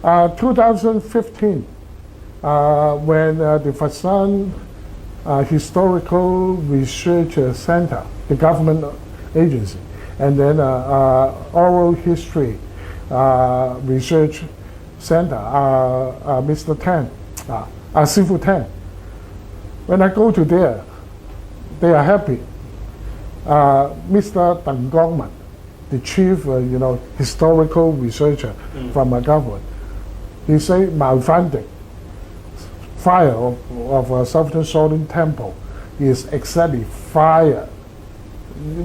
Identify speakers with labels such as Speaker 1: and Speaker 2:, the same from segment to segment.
Speaker 1: 2015, when the Fasan Historical Research Center, the government agency, and then Oral History Research Center, Mr. Tan, Sifu Tan. When I go to there, they are happy. Mr. Deng Gongman, the chief, historical researcher from our government, he say malfinding fire of Southern Soling Temple is exactly fire.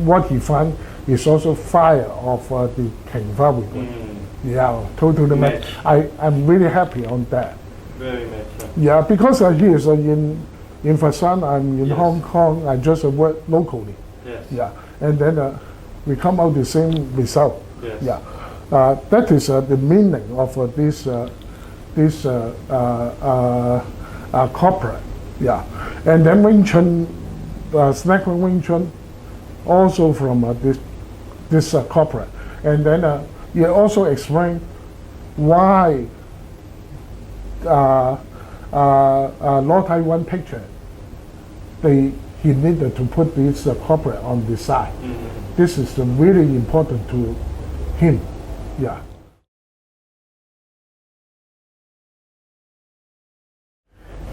Speaker 1: What he found is also fire of the King Fabric. Yeah, totally match. I'm really happy on that.
Speaker 2: Very much.
Speaker 1: Yeah, because he is in Fasan, I'm in Hong Kong, I just work locally.
Speaker 2: Yes.
Speaker 1: Yeah, and then we come out the same result.
Speaker 2: Yes.
Speaker 1: Yeah, that is the meaning of this corporate. Yeah, and then Wing Chun, Snack Wing Chun, also from this corporate, and then he also explained why Lord Taiwan picture he needed to put this corporate on the side. This is really important to him. Yeah.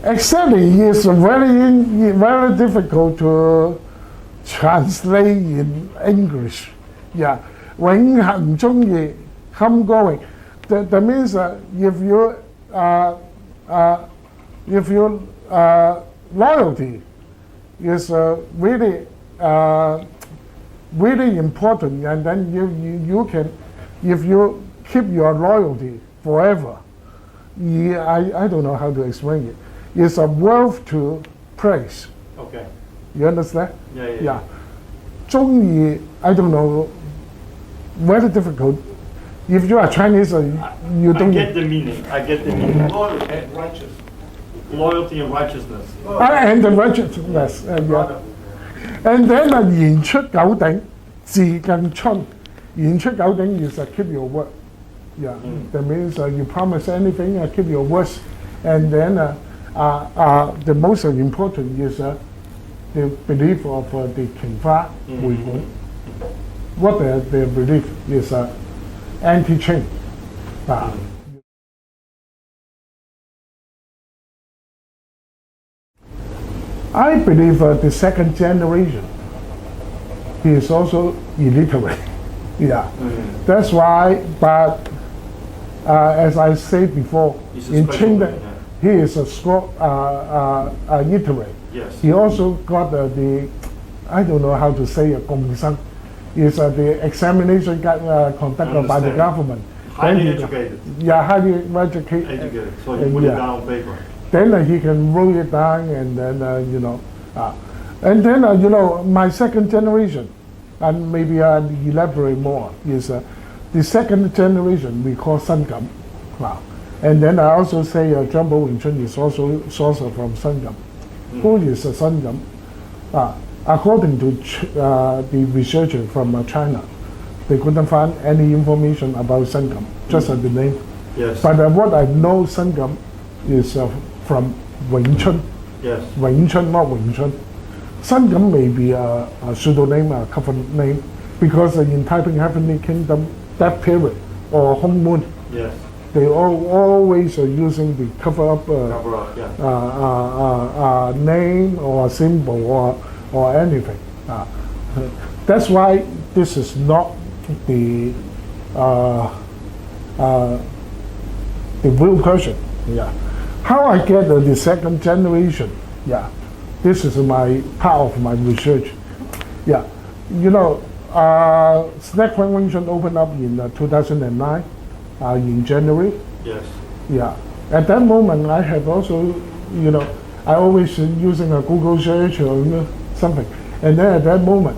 Speaker 1: Actually, it's very difficult to translate in English. Yeah, 永恆中意 ongoing. That means if your loyalty is really important, and then you can, if you keep your loyalty forever, I don't know how to explain it. It's a worth to praise.
Speaker 2: Okay.
Speaker 1: You understand?
Speaker 2: Yeah.
Speaker 1: 中意 I don't know. Very difficult. If you are Chinese, you don't.
Speaker 2: I get the meaning. Loyalty and righteousness. Loyalty and righteousness.
Speaker 1: And the righteousness. Yeah. And then 言出九鼎，字更春。言出九鼎 is keep your word. Yeah. That means you promise anything, keep your words. And then the most important is the belief of the King Fa Hui Hun. What their belief is anti-Qing. I believe the second generation is also illiterate. Yeah, that's why. But as I said before, in China, he is a illiterate.
Speaker 2: Yes.
Speaker 1: He also got the I don't know how to say a 共生. Is the examination conducted by the government.
Speaker 2: Highly educated.
Speaker 1: Yeah, highly educated.
Speaker 2: So you put it down on paper.
Speaker 1: Then he can write it down, and then and then my second generation, and maybe I'll elaborate more. Is the second generation we call Sangam. And then I also say Jumbo Wing Chun is also sourced from Sangam. Who is Sangam? According to the researcher from China, they couldn't find any information about Sangam, just the name.
Speaker 2: Yes.
Speaker 1: But what I know Sangam is from Wing Chun.
Speaker 2: Yes.
Speaker 1: Wing Chun, not Wing Chun. Sangam may be a pseudonym, a cover name, because in Taiping Heavenly Kingdom, that period, or Hong Moon,
Speaker 2: yes,
Speaker 1: they always are using the cover up name or symbol or anything. That's why this is not the real person. Yeah. How I get the second generation? Yeah. This is my part of my research. Yeah. Snack Wing Chun opened up in 2009 in January.
Speaker 2: Yes.
Speaker 1: Yeah. At that moment, I have also, I always using a Google search or something. And then at that moment,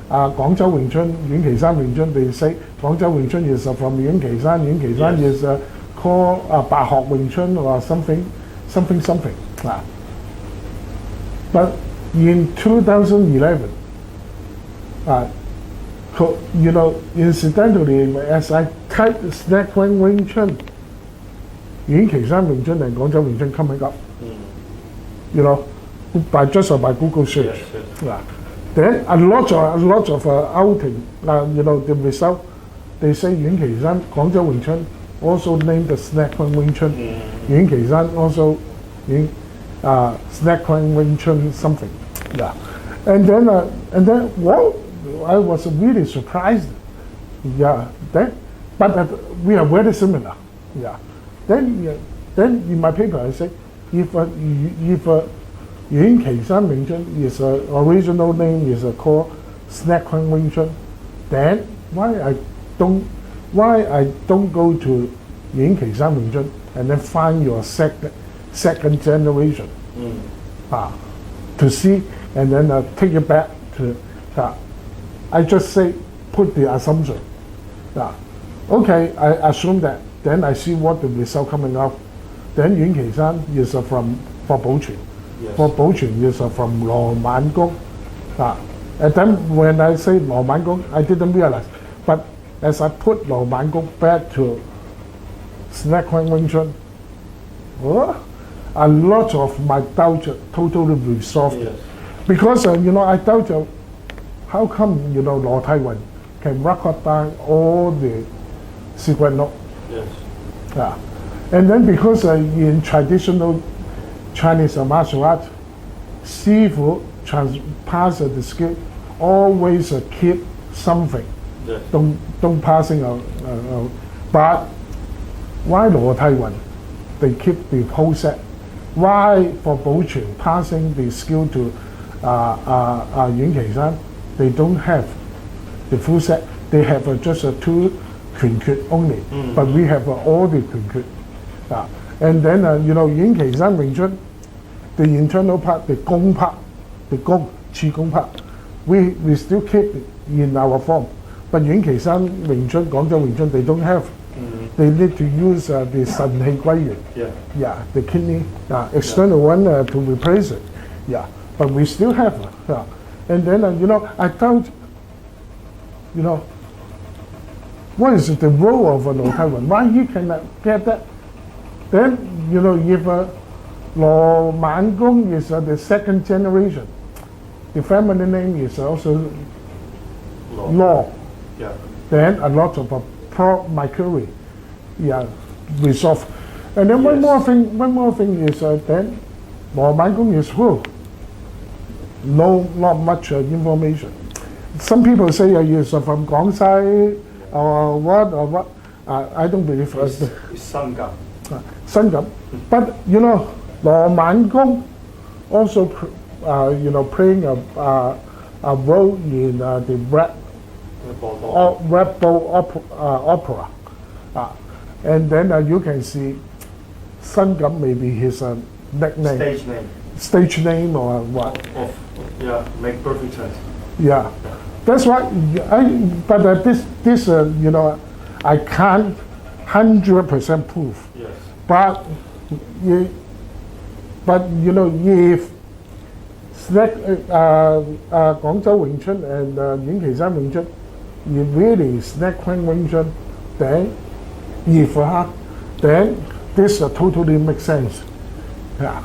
Speaker 1: 廣州詠春, 遠岐山詠春, they say 廣州詠春 is from 遠岐山, 遠岐山 is called 白鶴詠春 or something. But in 2011, incidentally, as I type Snack Wing Wing Chun, Yuen Qi San Wing Chun and Guangzhou Wing Chun coming up. You know, by Google search.
Speaker 2: Yes, yes.
Speaker 1: Yeah. Then a lot of outing, you know, the result, they say Yuen Qi San, Guangzhou Wing Chun, also named the Snack Wing Wing Chun. Yuen Qi San also Snack Wing Chun something. Yeah. And then well, I was really surprised. Yeah. But we are very similar. Yeah. Then in my paper I say if Yuen Qi San Wing Chun is original name is called Snack Wing Chun, then why I don't go to Yuen Qi San Wing Chun and then find your second generation to see and then take it back to I just say put the assumption. Okay, I assume that. Then I see what the result coming out. Then Yuen Qi San is from for Bochun.
Speaker 2: Yes.
Speaker 1: For Bochun is from Lo Man Gong. And then when I say Lo Man Gong, I didn't realize. But as I put Lo Man Gong back to Snack Wing Chun, a lot of my doubts totally resolved.
Speaker 2: Yes.
Speaker 1: Because you know, I doubt how come you know Lo Tai Wan can record down all the secret note.
Speaker 2: Yes.
Speaker 1: Yeah. And then because in traditional Chinese martial art, Sifu pass the skill, always keep something.
Speaker 2: Yes.
Speaker 1: Don't passing out. But why Lo Tai Wan? They keep the whole set. Why for Bochun passing the skill to Yuen Qi San, they don't have the full set. They have just two Kun Kut only, but we have all the Kun Kut. And then you know Yuen Qi San Wing Chun, the internal part, the Gong part, the Gong Qi Gong part, we still keep it in our form. But Yuen Qi San Wing Chun, Guangzhou Wing Chun, they don't have. They need to use the Shen Hei Gui Yuan. Yeah, the kidney external one to replace it. Yeah, but we still have. And then you know I thought, you know, what is the role of Lo Tai Wan? Why he cannot get that? Then you know if Lo Man Gong is the second generation, the family name is also Law.
Speaker 2: Yeah.
Speaker 1: Then a lot of my query, resolved. And then one more thing is then Lo Man Gong is who? No, not much information. Some people say he's from Guangxi or what. I don't believe
Speaker 2: It's Sangam.
Speaker 1: Sangam. But you know, Lo Man Gong also you know playing a role in the Red Bull opera. And then you can see Sangam maybe his nickname. Stage name or what?
Speaker 2: Make perfect sense.
Speaker 1: Yeah, that's why. But this you know, I can't 100% prove.
Speaker 2: Yes.
Speaker 1: But you know, if Guangzhou Wing Chun and Yuen Qi San Wing Chun, if really Snack Wing Chun, then then this totally makes sense. Yeah.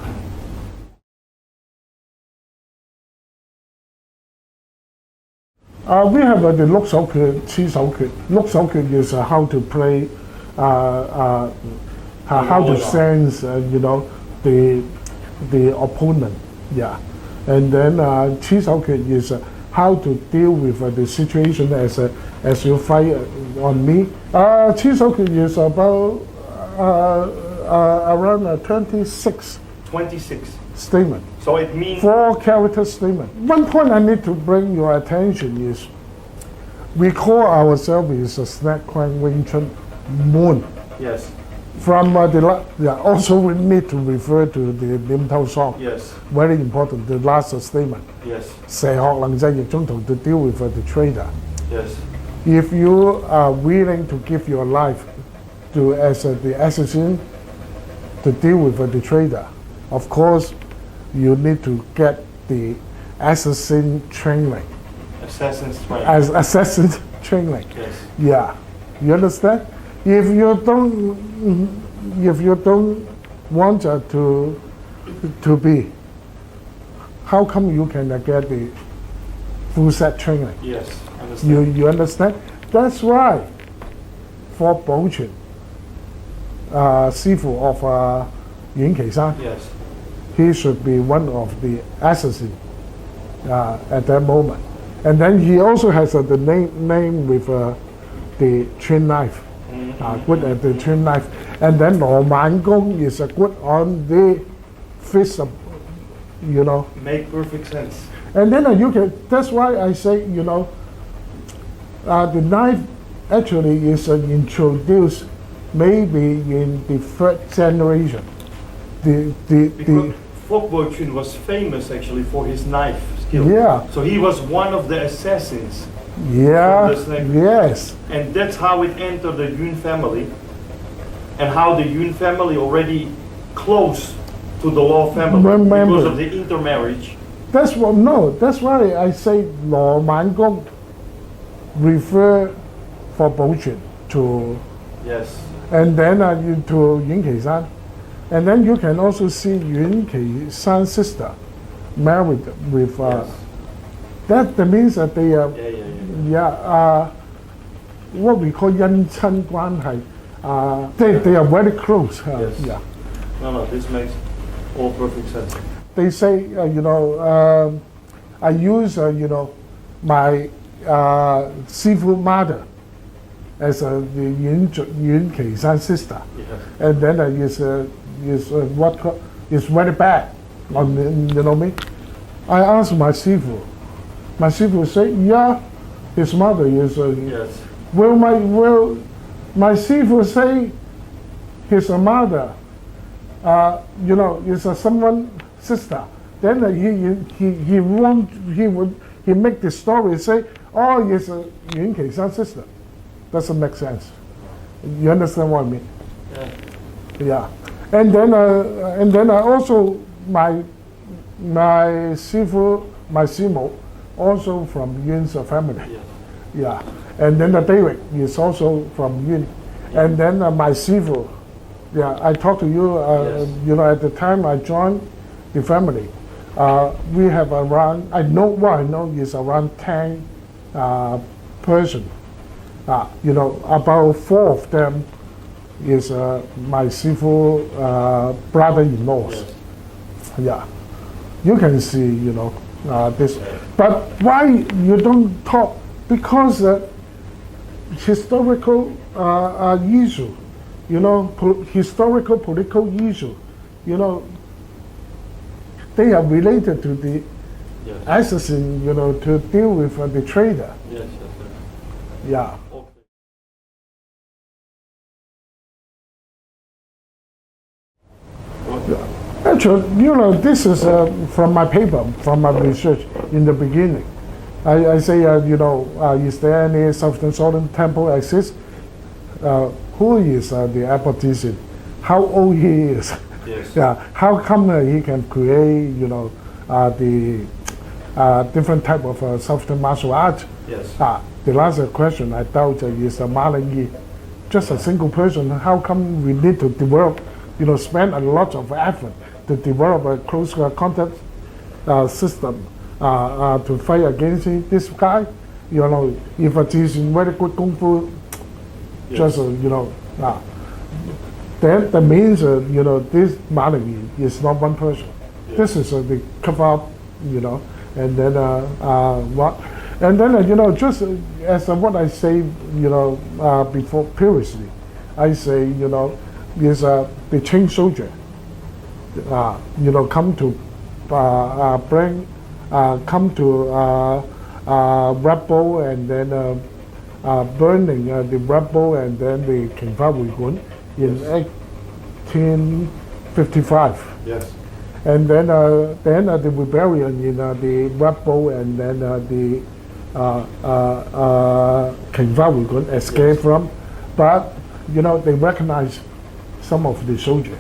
Speaker 1: We have the 六手拳、七手拳。六手拳 is how to play, how to sense, you know, the opponent. Yeah, and then 七手拳 is how to deal with the situation as you fight on me. 七手拳 is about around 26.
Speaker 2: 26.
Speaker 1: Statement.
Speaker 2: So it means
Speaker 1: 4 character statement. One point I need to bring your attention is we call ourselves is a Snack Wing Chun Moon.
Speaker 2: yes.
Speaker 1: From also we need to refer to the Lim Tao song.
Speaker 2: Yes.
Speaker 1: Very important, the last statement.
Speaker 2: Yes.
Speaker 1: 蛇學能制逆中途 to deal with the traitor.
Speaker 2: Yes.
Speaker 1: If you are willing to give your life to as the assassin to deal with the traitor, of course, you need to get the assassin training.
Speaker 2: Assassin's training.
Speaker 1: As assassin training.
Speaker 2: Yes.
Speaker 1: Yeah, you understand? if you don't want to be, how come you can get the full set training?
Speaker 2: Yes, understand.
Speaker 1: You understand? That's why for Bo Chun, Sifu of Yun Kei-san,
Speaker 2: Yes.
Speaker 1: he should be one of the assassins at that moment. And then he also has the name with the Chun knife, good at the Chun knife. And then Lo Man Gong is good on the fist, you know.
Speaker 2: Make perfect sense.
Speaker 1: And then you can, that's why I say, you know, the knife actually is introduced maybe in the third generation.
Speaker 2: Because Bo Chun was famous actually for his knife skill.
Speaker 1: Yeah.
Speaker 2: So he was one of the assassins.
Speaker 1: Yeah,
Speaker 2: From the snake.
Speaker 1: yes.
Speaker 2: And that's how it entered the Yun family. And how the Yun family already close to the Law family
Speaker 1: Remember.
Speaker 2: because of the intermarriage.
Speaker 1: That's what, no, that's why I say Lo Man Gong refer for Bo Chun to,
Speaker 2: Yes.
Speaker 1: and then to Yun Kei-san. And then you can also see Yun Kei-san's sister married with,
Speaker 2: Yes.
Speaker 1: that means that they are,
Speaker 2: Yeah.
Speaker 1: what we call 姻親關係, they are very close.
Speaker 2: Yes.
Speaker 1: Yeah.
Speaker 2: No, this makes all perfect sense.
Speaker 1: They say, you know, I use, you know, my Sifu mother as the Yun Kei-san's sister.
Speaker 2: Yes.
Speaker 1: And then is very bad. You know me? I asked my Sifu. My Sifu say, yeah, his mother is.
Speaker 2: Yes.
Speaker 1: Will my Sifu say his mother, you know, is someone sister? Then he make the story say, oh, it's a Yun Kei-san's sister. Doesn't make sense. You understand what I mean?
Speaker 2: Yeah.
Speaker 1: Yeah. And then I also my Sifu, my Simo, also from Yun's family.
Speaker 2: Yes.
Speaker 1: Yeah. And then David is also from Yun. And then my Sifu, yeah, I talked to you,
Speaker 2: Yes.
Speaker 1: you know, at the time I joined the family, we have around, I know is around 10 person. You know, about 4 of them is my Sifu brother-in-laws.
Speaker 2: Yes.
Speaker 1: Yeah. You can see, you know, this. But why you don't talk? Because historical issue, you know, historical political issue, you know, they are related to the
Speaker 2: Yes.
Speaker 1: assassin, you know, to deal with the traitor.
Speaker 2: Yes.
Speaker 1: Yeah.
Speaker 2: Okay.
Speaker 1: Actually, you know, this is from my paper, from my research in the beginning. I say, you know, is there any Southern Southern temple exists? Who is the apothecist? How old he is?
Speaker 2: Yes.
Speaker 1: Yeah. How come he can create, you know, the different type of Southern martial art?
Speaker 2: Yes.
Speaker 1: The last question I doubt is Marlon Yi. Just a single person. How come we need to develop, you know, spend a lot of effort to develop a close contact system to fight against this guy? You know, if it is in very good kung fu,
Speaker 2: Yes.
Speaker 1: just you know, then that means you know, this Marlon Yi is not one person.
Speaker 2: Yes.
Speaker 1: This is the cover up, you know, and then what? And then, you know, just as what I say, you know, before previously, I say, you know, is the Chun soldier, you know, come to come to rebel and then burning the rebel and then the King Gun in 1855.
Speaker 2: Yes.
Speaker 1: And then the rebellion in the rebel and then the King Gun escaped from, but you know they recognize some of the soldiers.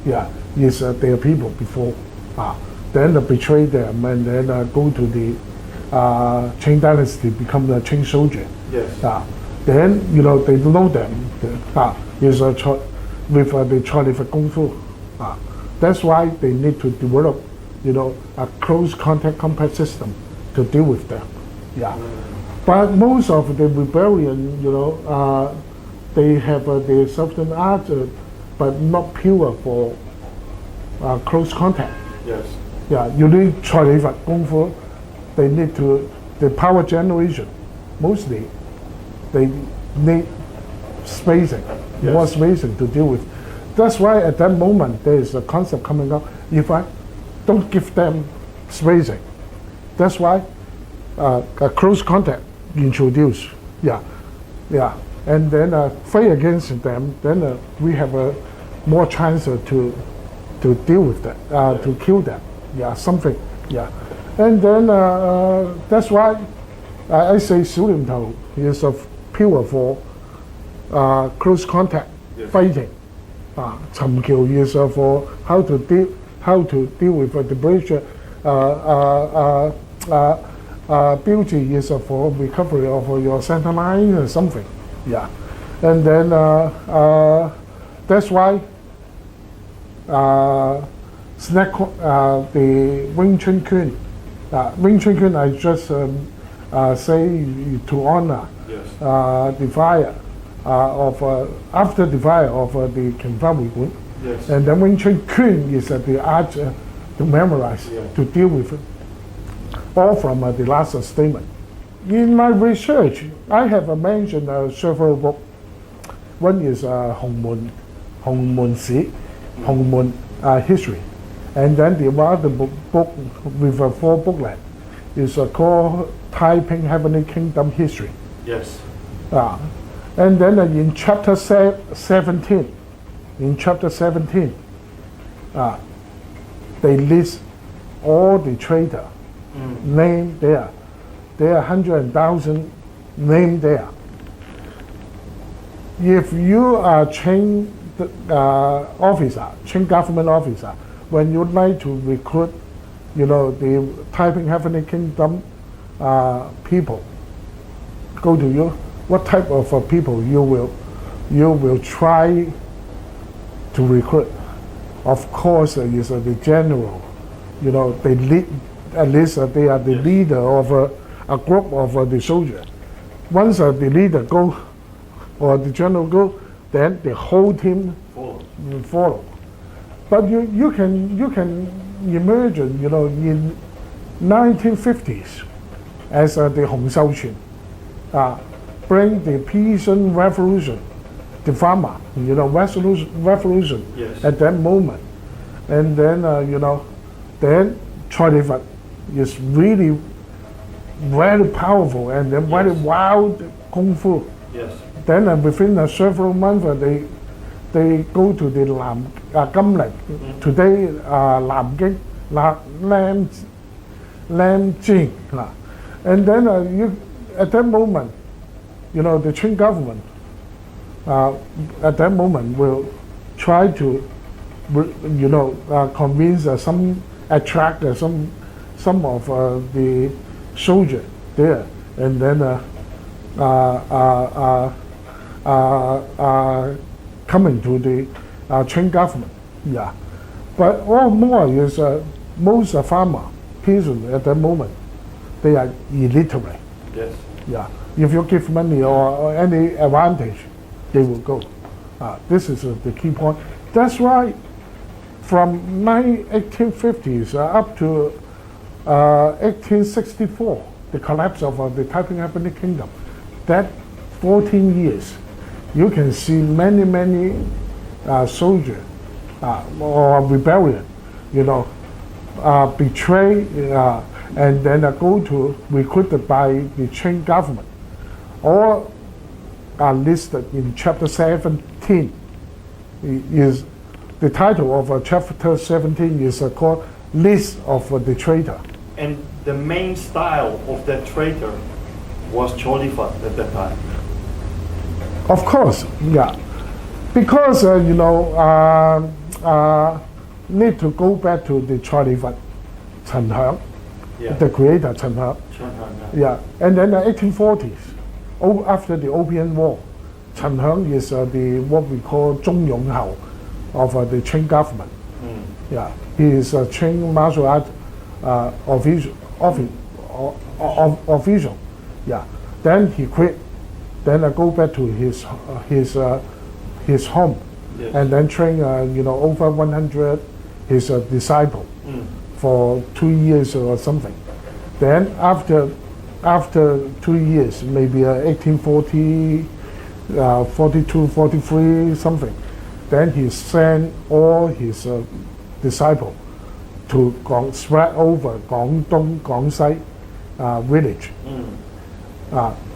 Speaker 1: Yeah, is their people before. Then they betray them and then go to the Qing dynasty, become the Qing soldier.
Speaker 2: Yes.
Speaker 1: Then you know they know them is with the Charlie for Kung Fu. That's why they need to develop, a close contact combat system to deal with them. Yeah. But most of the rebellion, they have their certain art, but not pure for close contact.
Speaker 2: Yes.
Speaker 1: Yeah, you need Charlie for Kung Fu. They need the power generation. Mostly, they need spacing, more spacing to deal with. That's why at that moment there is a concept coming up. If I don't give them spacing, that's why a close contact introduced. Yeah, and then fight against them. Then we have a more chance to deal with that, to kill them. Yeah, something. Yeah, and then that's why I say 小念頭 is pure for close contact fighting. 尋橋 is for how to deal with the breach. Beauty is for recovery of your center line or something. Yeah, and then that's why the Wing Chun Kun. Wing Chun Kun, I just say to honor the fire after the fire of the Kenfa.
Speaker 2: Yes.
Speaker 1: And then Wing Chun Kun is the art to memorize, to deal with it. All from the last statement. In my research, I have mentioned several books. One is Hongmun History. And then the other book with 4 booklets is called Taiping Heavenly Kingdom History.
Speaker 2: Yes.
Speaker 1: And then in chapter 17, they list all the traitors named there. There are 100,000 named there. If you are Chun officer, Chun government officer, when you like to recruit, the Taiping Heavenly Kingdom people, go to you. What type of people you will try to recruit? Of course, is the general. They lead. At least they are the leader of a group of the soldiers. Once the leader go or the general go, then the whole team follow. But you can imagine, in 1950s, as the Hong Xiaoqun bring the peasant revolution, the farmer, revolution at that moment, and then then Charlie is really very powerful and then very wild kung fu.
Speaker 2: Yes.
Speaker 1: Then within several months, they go to the Gamling, today Nanjing, Nanjing. And then at that moment, the Chun government at that moment will try to, convince attract some of the soldiers there, and then coming to the Chun government. Yeah, but all more is most farmer peasants at that moment, they are illiterate.
Speaker 2: Yes.
Speaker 1: Yeah, if you give money or any advantage, they will go. This is the key point. That's why from 1850s up to 1864, the collapse of the Taiping Heavenly Kingdom, that 14 years, you can see many soldiers or rebellion, betray and then go to recruited by the Chun government. All are listed in chapter 17. Is the title of chapter 17 is called List of the Traitor.
Speaker 2: And the main style of that traitor was Cholifat at that time.
Speaker 1: Of course, yeah, because need to go back to the Cholifat, Chen Heng, the creator Chen Heng. Yeah, and then the 1840s, after the Opium War, Chen Heng is the what we call 中勇侯 of the Qing government. Yeah, he is a Qing martial art official. Yeah, then he quit. Then I go back to his home,
Speaker 2: Yes.
Speaker 1: and then train over 100 his disciple for 2 years or something. Then after 2 years, maybe 1840, 42, 43 something, then he sent all his disciple to spread over Guangdong, Guangxi village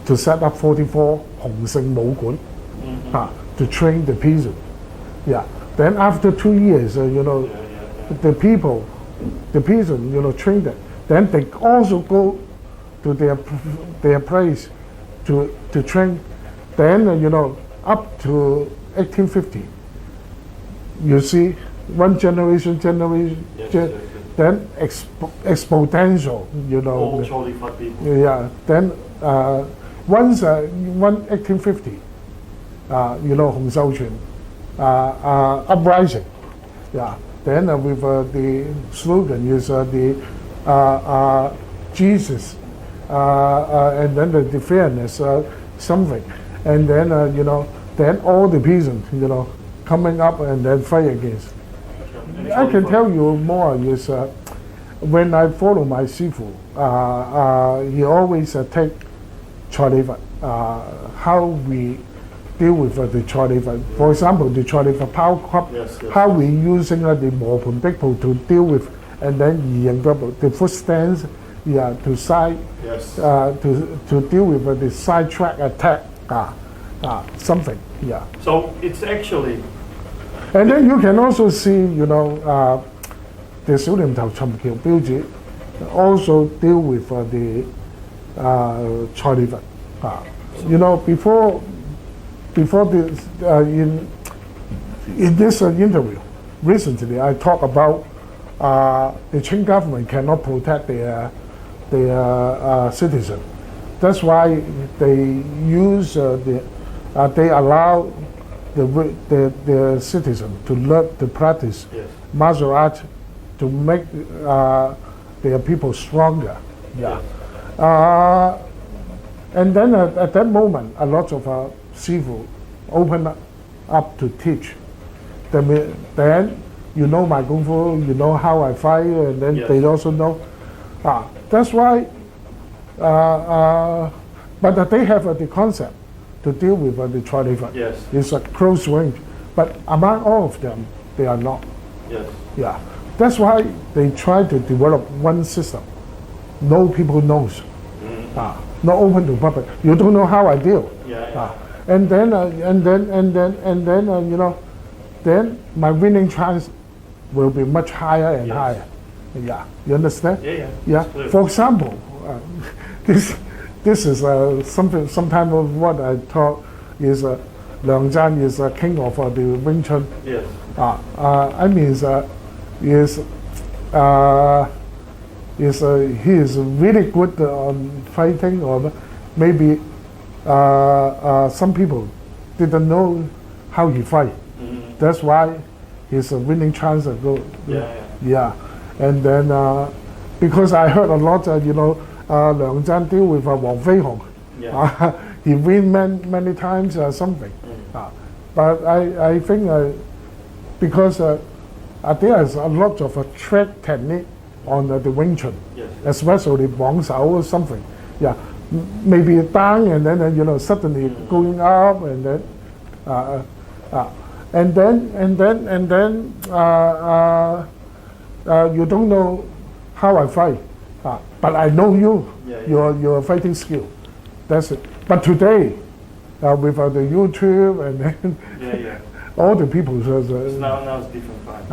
Speaker 1: to set up 44 Hong Sing Wu Guan to train the peasant. Yeah. Then after 2 years, the peasant, train them. Then they also go to their place to train. Then up to 1850, you see one generation, then exponential,
Speaker 2: All Charlie Fat people.
Speaker 1: Yeah. Then once 1850, Hong Shou-Chun uprising. Yeah. Then with the slogan is Jesus, and then the fairness, something, and then then all the peasants, coming up and then fight against. I can tell you more is when I follow my Sifu, he always take Charlie Fat, how we deal with the Charlie Fat. For example, the Charlie Fat power cup, how we using the Mo Pun Big Po to deal with, and then the foot stands, to side, to deal with the side track attack, something,
Speaker 2: So it's actually.
Speaker 1: And then you can also see, the 小念頭尋橋標誌 also deal with the Charlie Fat. Before this, in this interview, recently I talked about the Qing government cannot protect their citizen. That's why they use they allow the citizen to learn to practice martial art to make their people stronger. Yeah. And then at that moment, a lot of Sifu open up to teach. Then my Kung Fu, how I fight, and then they also know. That's why, but they have the concept to deal with the Charlie Fat.
Speaker 2: Yes.
Speaker 1: It's a close range. But among all of them, they are not.
Speaker 2: Yes.
Speaker 1: Yeah. That's why they try to develop one system. No people knows. Not open to public. You don't know how I deal. And then then my winning chance will be much higher and higher. Yeah. You understand? Yeah. For example, this is something. Sometimes of what I talk is Liang Zhan is king of the Wing Chun.
Speaker 2: Yes.
Speaker 1: I mean, he is really good on fighting, or maybe some people didn't know how he fight. That's why his winning chance are good. Yeah. And then because I heard a lot, Liang Zhan deal with Wang Fei Hong. He win many times or something. But I think because there is a lot of trick technique on the Wing Chun, especially Wang Shao or something. Yeah, maybe down and then suddenly going up and then you don't know how I fight, but I know your fighting skill. That's it. But today, with the YouTube and then all the people,
Speaker 2: Now it's different fight.